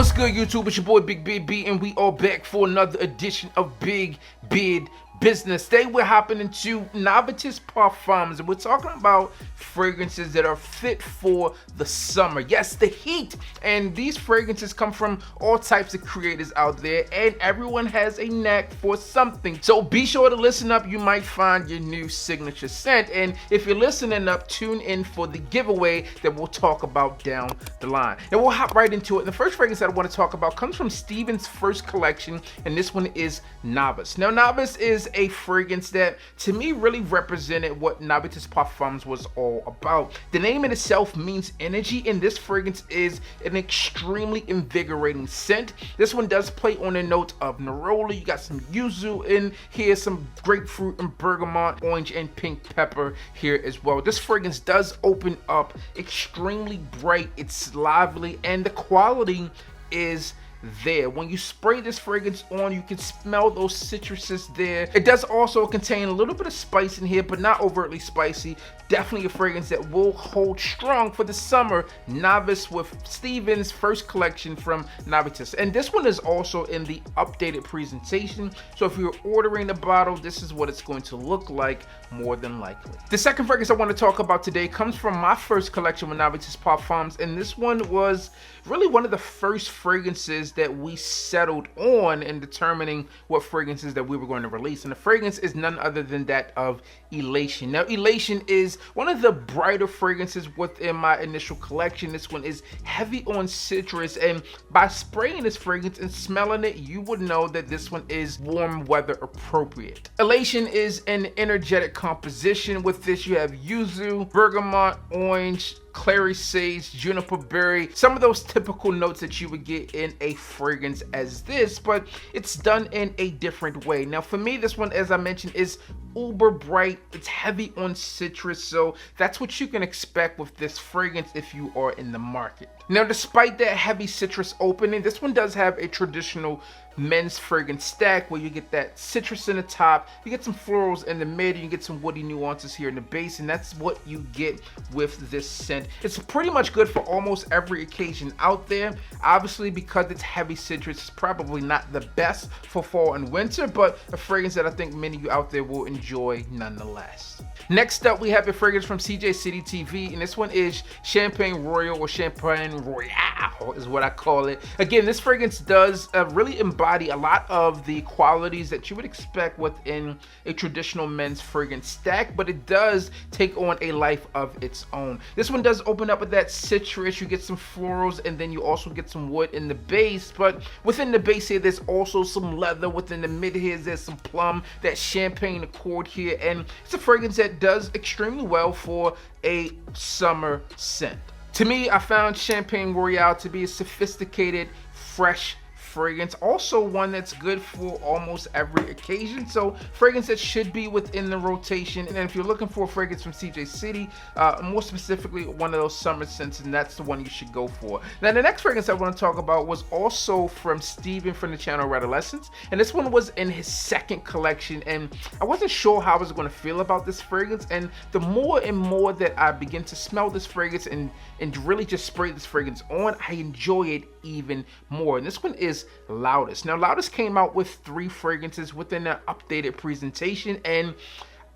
What's good, YouTube? It's your boy Big Beard B, and we are back for another edition of Big Beard Business. Today we're hopping into Navitus Parfums, and we're talking about fragrances that are fit for the summer. Yes, the heat. And these fragrances come from all types of creators out there, and everyone has a knack for something. So be sure to listen up. You might find your new signature scent. And if you're listening up, tune in for the giveaway that we'll talk about down the line. And we'll hop right into it. And the first fragrance that I want to talk about comes from Steven's first collection, and this one is Navus. Now, Navus is a fragrance that to me really represented what Navitus Parfums was all about. The name in itself means energy, and this fragrance is an extremely invigorating scent. This one does play on a note of neroli. You got some yuzu in here, some grapefruit and bergamot, orange and pink pepper here as well. This fragrance does open up extremely bright. It's lively, and the quality is there. When you spray this fragrance on, you can smell those citruses there. It does also contain a little bit of spice in here, but not overtly spicy. Definitely a fragrance that will hold strong for the summer. Navus with Steven's first collection from Navitus. And this one is also in the updated presentation. So if you're ordering the bottle, this is what it's going to look like more than likely. The second fragrance I want to talk about today comes from my first collection with Navitus Parfums. And this one was really one of the first fragrances that we settled on in determining what fragrances that we were going to release. And the fragrance is none other than that of Elation. Now, Elation is one of the brighter fragrances within my initial collection. This one is heavy on citrus, and by spraying this fragrance and smelling it, you would know that this one is warm weather appropriate. Elation is an energetic composition. With this, you have yuzu, bergamot, orange, clary sage, juniper berry, some of those typical notes that you would get in a fragrance as this, but it's done in a different way. Now for me, this one, as I mentioned, is uber bright. It's heavy on citrus, so that's what you can expect with this fragrance if you are in the market. Now, despite that heavy citrus opening, this one does have a traditional men's fragrance stack where you get that citrus in the top, you get some florals in the mid, and you get some woody nuances here in the base, and that's what you get with this scent. It's pretty much good for almost every occasion out there. Obviously, because it's heavy citrus, it's probably not the best for fall and winter, but a fragrance that I think many of you out there will enjoy nonetheless. Next up, we have a fragrance from CJ City TV, and this one is Champagne Royal, or Champagne Royale is what I call it. Again, this fragrance does really embody a lot of the qualities that you would expect within a traditional men's fragrance stack, but it does take on a life of its own. This one does open up with that citrus. You get some florals, and then you also get some wood in the base, but within the base here, there's also some leather. Within the mid here, there's some plum, that champagne accord here, and it's a fragrance that does extremely well for a summer scent. To me, I found Champagne Royale to be a sophisticated, fresh fragrance, also one that's good for almost every occasion. So fragrance that should be within the rotation. And if you're looking for a fragrance from CJ City, more specifically one of those summer scents, and that's the one you should go for. Now, the next fragrance I want to talk about was also from Steven from the channel Redolessence, and this one was in his second collection, and I wasn't sure how I was going to feel about this fragrance. And the more and more that I begin to smell this fragrance and really just spray this fragrance on, I enjoy it even more. And this one is Loudest. Now, Loudest came out with 3 fragrances within an updated presentation, and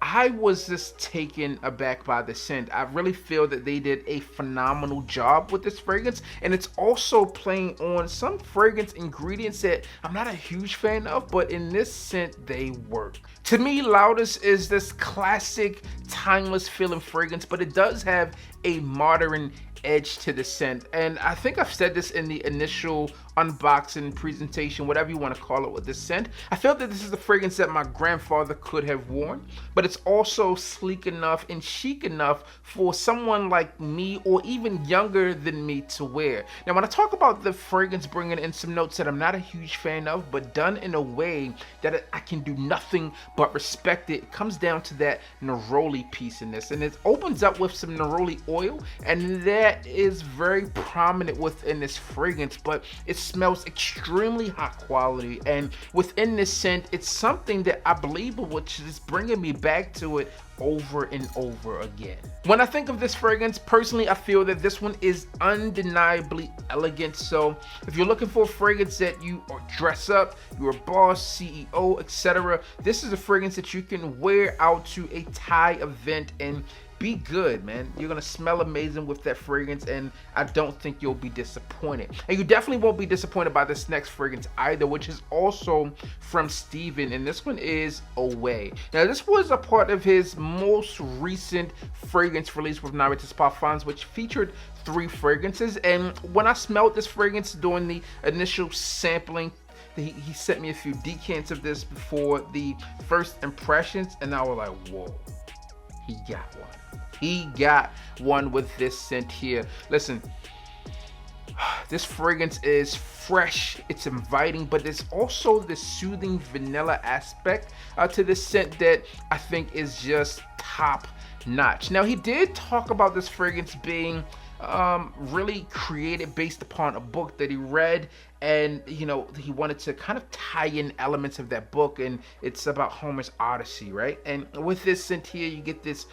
I was just taken aback by the scent. I really feel that they did a phenomenal job with this fragrance, and it's also playing on some fragrance ingredients that I'm not a huge fan of, but in this scent, they work. To me, Loudest is this classic, timeless feeling fragrance, but it does have a modern edge to the scent. And I think I've said this in the initial unboxing presentation, whatever you want to call it, with this scent. I felt that this is the fragrance that my grandfather could have worn, but it's also sleek enough and chic enough for someone like me or even younger than me to wear. Now, when I talk about the fragrance bringing in some notes that I'm not a huge fan of, but done in a way that I can do nothing but respect it, it comes down to that neroli piece in this, and it opens up with some neroli oil, and that is very prominent within this fragrance, but it smells extremely high quality. And within this scent, it's something that I believe which is bringing me back to it over and over again. When I think of this fragrance, personally, I feel that this one is undeniably elegant. So if you're looking for a fragrance that you are dress up, you're a boss, CEO, etc., this is a fragrance that you can wear out to a Thai event and be good, man. You're gonna smell amazing with that fragrance, and I don't think you'll be disappointed. And you definitely won't be disappointed by this next fragrance either, which is also from Steven, and this one is Away. Now, this was a part of his most recent fragrance release with Navitus Parfums, which featured 3 fragrances. And when I smelled this fragrance during the initial sampling, he sent me a few decants of this before the first impressions, and I was like, whoa, he got one. He got one with this scent here. Listen, this fragrance is fresh, it's inviting, but there's also this soothing vanilla aspect to this scent that I think is just top notch. Now, he did talk about this fragrance being really created based upon a book that he read, and you know, he wanted to kind of tie in elements of that book, and it's about Homer's Odyssey, right? And with this scent here, you get this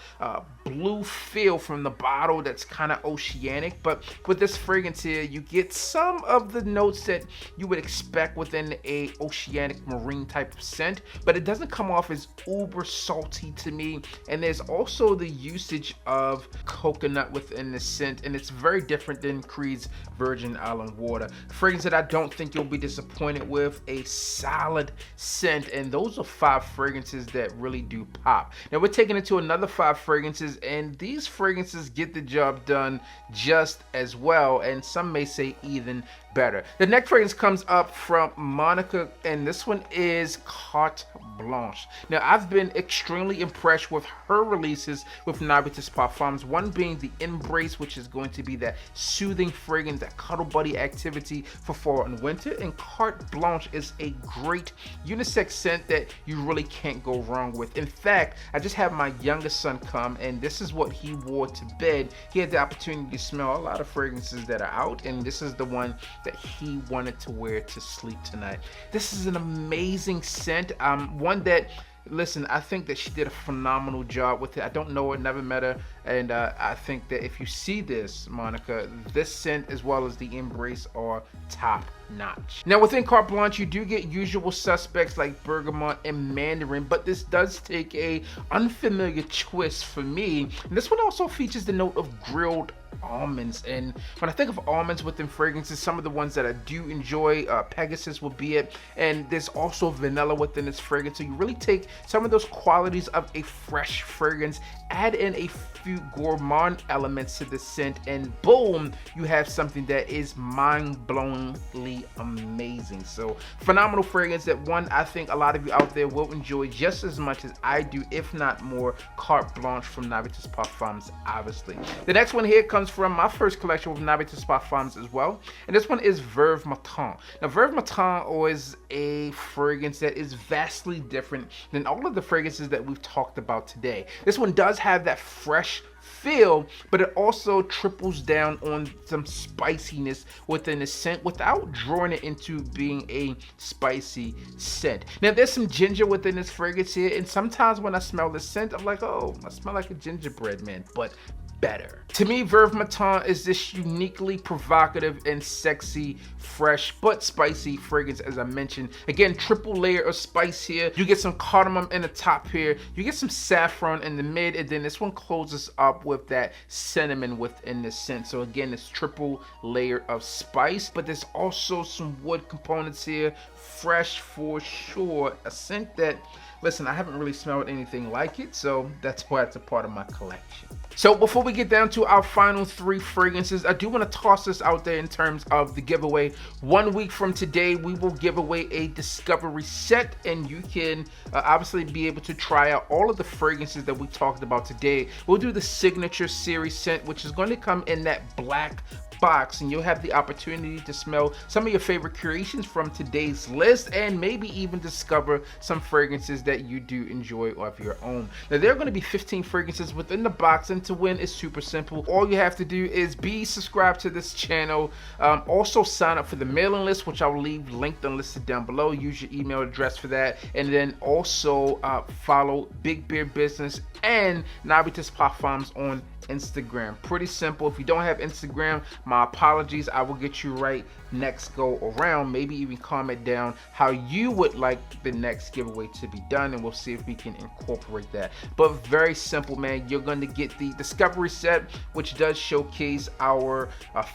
blue feel from the bottle that's kind of oceanic, but with this fragrance here, you get some of the notes that you would expect within a oceanic marine type of scent, but it doesn't come off as uber salty to me. And there's also the usage of coconut within the scent, and it's very different than Creed's Virgin Island Water. Fragrance that I don't think you'll be disappointed with, a solid scent, and those are 5 fragrances that really do pop. Now we're taking it to another 5 fragrances, and these fragrances get the job done just as well, and some may say even better. The next fragrance comes up from Monika, and this one is Carte Blanc. Now, I've been extremely impressed with her releases with Navitus Parfums, one being the Embrace, which is going to be that soothing fragrance, that cuddle buddy activity for fall and winter, and Carte Blanc is a great unisex scent that you really can't go wrong with. In fact, I just had my youngest son come, and this is what he wore to bed. He had the opportunity to smell a lot of fragrances that are out, and this is the one that he wanted to wear to sleep tonight. This is an amazing scent, one that, listen, I think that she did a phenomenal job with it. I don't know her, never met her, and I think that if you see this, Monika, this scent as well as the Embrace are top notch. Now, within Carte Blanc, you do get usual suspects like bergamot and mandarin, but this does take a unfamiliar twist for me. And this one also features the note of grilled almonds, and when I think of almonds within fragrances, some of the ones that I do enjoy, Pegasus will be it, and there's also vanilla within this fragrance. So you really take some of those qualities of a fresh fragrance, add in a few gourmand elements to the scent, and boom, you have something that is mind-blowingly amazing. So phenomenal fragrance that one I think a lot of you out there will enjoy just as much as I do, if not more. Carte Blanc from Navitus Parfums, obviously. The next one here comes from my first collection with Navitus Parfums as well, and this one is Verve Matang. Now, Verve Matang is a fragrance that is vastly different than all of the fragrances that we've talked about today. This one does have that fresh feel, but it also triples down on some spiciness within the scent without drawing it into being a spicy scent. Now, there's some ginger within this fragrance here, and sometimes when I smell the scent, I'm like, oh, I smell like a gingerbread man, but better. To me, Verve Matang is this uniquely provocative and sexy, fresh but spicy fragrance, as I mentioned. Again, triple layer of spice here. You get some cardamom in the top here, you get some saffron in the mid, and then this one closes up with that cinnamon within the scent. So again, it's triple layer of spice, but there's also some wood components here. Fresh for sure. A scent that, listen, I haven't really smelled anything like it, so that's why it's a part of my collection. So before we get down to our final 3 fragrances, I do want to toss this out there in terms of the giveaway. 1 week from today, we will give away a discovery set, and you can obviously be able to try out all of the fragrances that we talked about today. We'll do the signature series scent, which is going to come in that black box, and you'll have the opportunity to smell some of your favorite creations from today's list, and maybe even discover some fragrances that you do enjoy of your own. Now, there are going to be 15 fragrances within the box, and to win is super simple. All you have to do is be subscribed to this channel. Also sign up for the mailing list, which I'll leave linked and listed down below. Use your email address for that, and then also follow Big Beard Business and Navitus Parfums on Instagram. Pretty simple. If you don't have Instagram, my apologies. I will get you right next go around. Maybe even comment down how you would like the next giveaway to be done, and we'll see if we can incorporate that. But very simple, man. You're going to get the discovery set, which does showcase our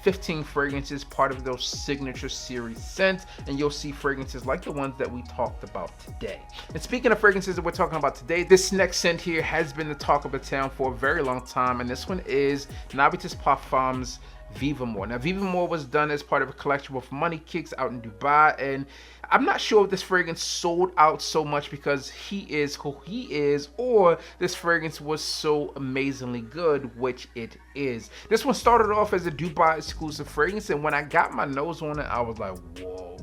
15 fragrances, part of those signature series scents, and you'll see fragrances like the ones that we talked about today. And speaking of fragrances that we're talking about today, this next scent here has been the talk of the town for a very long time, and this one is Navitus Parfums Viva More. Now, Viva More was done as part of a collection with Monika Cioch out in Dubai, and I'm not sure if this fragrance sold out so much because he is who he is, or this fragrance was so amazingly good, which it is. This one started off as a Dubai exclusive fragrance, and when I got my nose on it, I was like, whoa.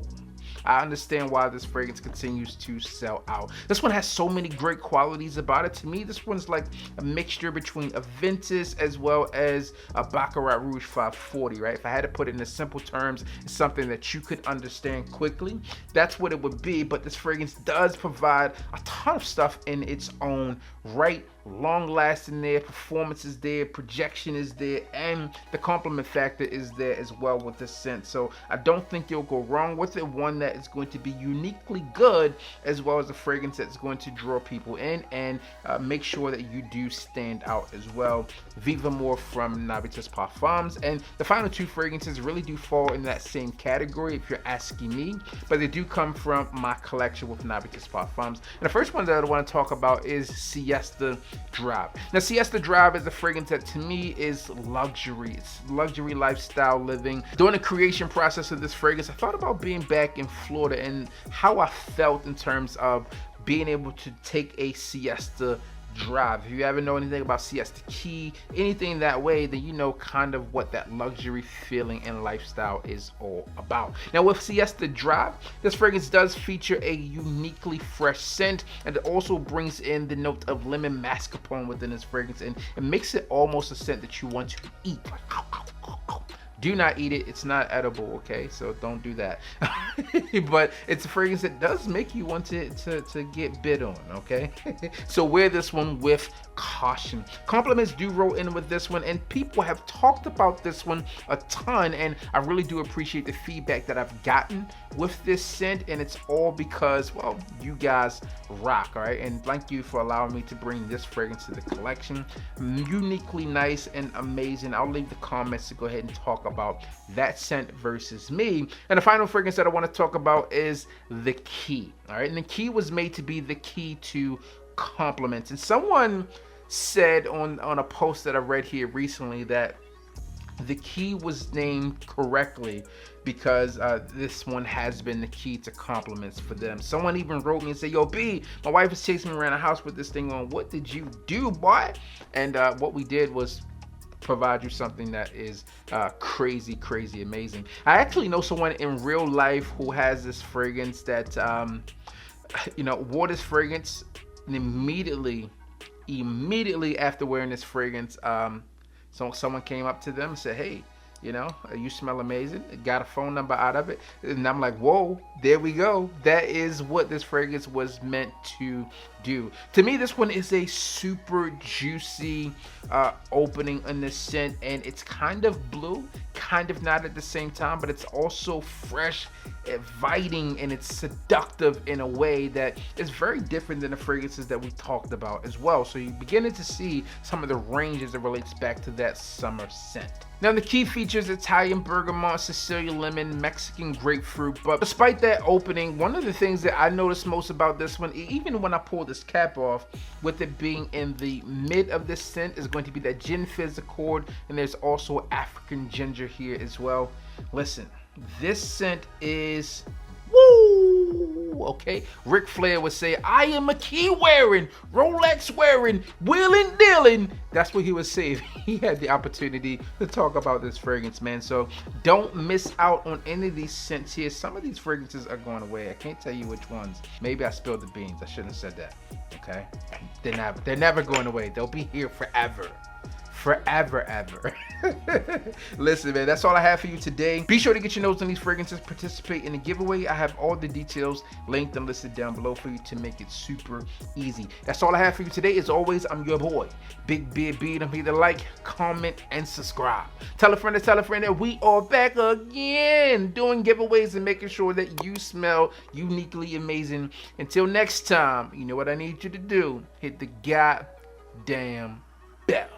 I understand why this fragrance continues to sell out. This one has so many great qualities about it. To me, this one's like a mixture between a Ventus as well as a Baccarat Rouge 540, right? If I had to put it in simple terms, it's something that you could understand quickly. That's what it would be, but this fragrance does provide a ton of stuff in its own right. Long lasting there, performance is there, projection is there, and the compliment factor is there as well with this scent. So I don't think you'll go wrong with it. One that is going to be uniquely good, as well as a fragrance that's going to draw people in and make sure that you do stand out as well. Viva More from Navitus Parfums, and the final two fragrances really do fall in that same category if you're asking me, but they do come from my collection with Navitus Parfums. And the first one that I want to talk about is Siesta Drive. Now, Siesta Drive is a fragrance that to me is luxury. It's luxury lifestyle living. During the creation process of this fragrance, I thought about being back in Florida and how I felt in terms of being able to take a siesta drive. If you ever know anything about Siesta Key, anything that way, then you know kind of what that luxury feeling and lifestyle is all about. Now, with Siesta Drive, this fragrance does feature a uniquely fresh scent, and it also brings in the note of lemon mascarpone within this fragrance, and it makes it almost a scent that you want to eat. Like, ow, ow, ow, ow. Do not eat it. It's not edible, okay? So don't do that. But it's a fragrance that does make you want to get bit on, okay? So wear this one with caution. Compliments do roll in with this one, and people have talked about this one a ton, and I really do appreciate the feedback that I've gotten with this scent, and it's all because, well, you guys rock, all right? And thank you for allowing me to bring this fragrance to the collection. Uniquely nice and amazing. I'll leave the comments to go ahead and talk about that scent versus me. And the final fragrance that I want to talk about is the Key. All right, and the Key was made to be the key to compliments. And someone said on a post that I read here recently that the Key was named correctly because this one has been the key to compliments for them. Someone even wrote me and said, yo, B, my wife is chasing me around the house with this thing on. What did you do, boy? And what we did was provide you something that is crazy amazing. I actually know someone in real life who has this fragrance that wore this fragrance, and immediately after wearing this fragrance, so someone came up to them and said, hey, you smell amazing. Got a phone number out of it. And I'm like, whoa, there we go. That is what this fragrance was meant to do. To me, this one is a super juicy opening in the scent, and it's kind of blue, kind of not at the same time, but it's also fresh, inviting, and it's seductive in a way that is very different than the fragrances that we talked about as well. So you're beginning to see some of the range as it relates back to that summer scent. Now, the Key features Italian bergamot, Sicilian lemon, Mexican grapefruit, but despite that opening, one of the things that I noticed most about this one, even when I pull this cap off, with it being in the mid of this scent, is going to be that gin fizz accord, and there's also African ginger here as well. Listen, this scent is woo! okay? Ric Flair would say, I am a key wearing, Rolex wearing, wheeling dealing. That's what he would say if he had the opportunity to talk about this fragrance, man. So don't miss out on any of these scents here. Some of these fragrances are going away. I can't tell you which ones. Maybe I spilled the beans. I shouldn't have said that, okay? They're never going away. They'll be here forever. Forever, ever. Listen, man, that's all I have for you today. Be sure to get your nose on these fragrances. Participate in the giveaway. I have all the details linked and listed down below for you to make it super easy. That's all I have for you today. As always, I'm your boy, Big Beard B. Don't forget to like, comment, and subscribe. Tell a friend that we are back again doing giveaways and making sure that you smell uniquely amazing. Until next time, you know what I need you to do. Hit the goddamn bell.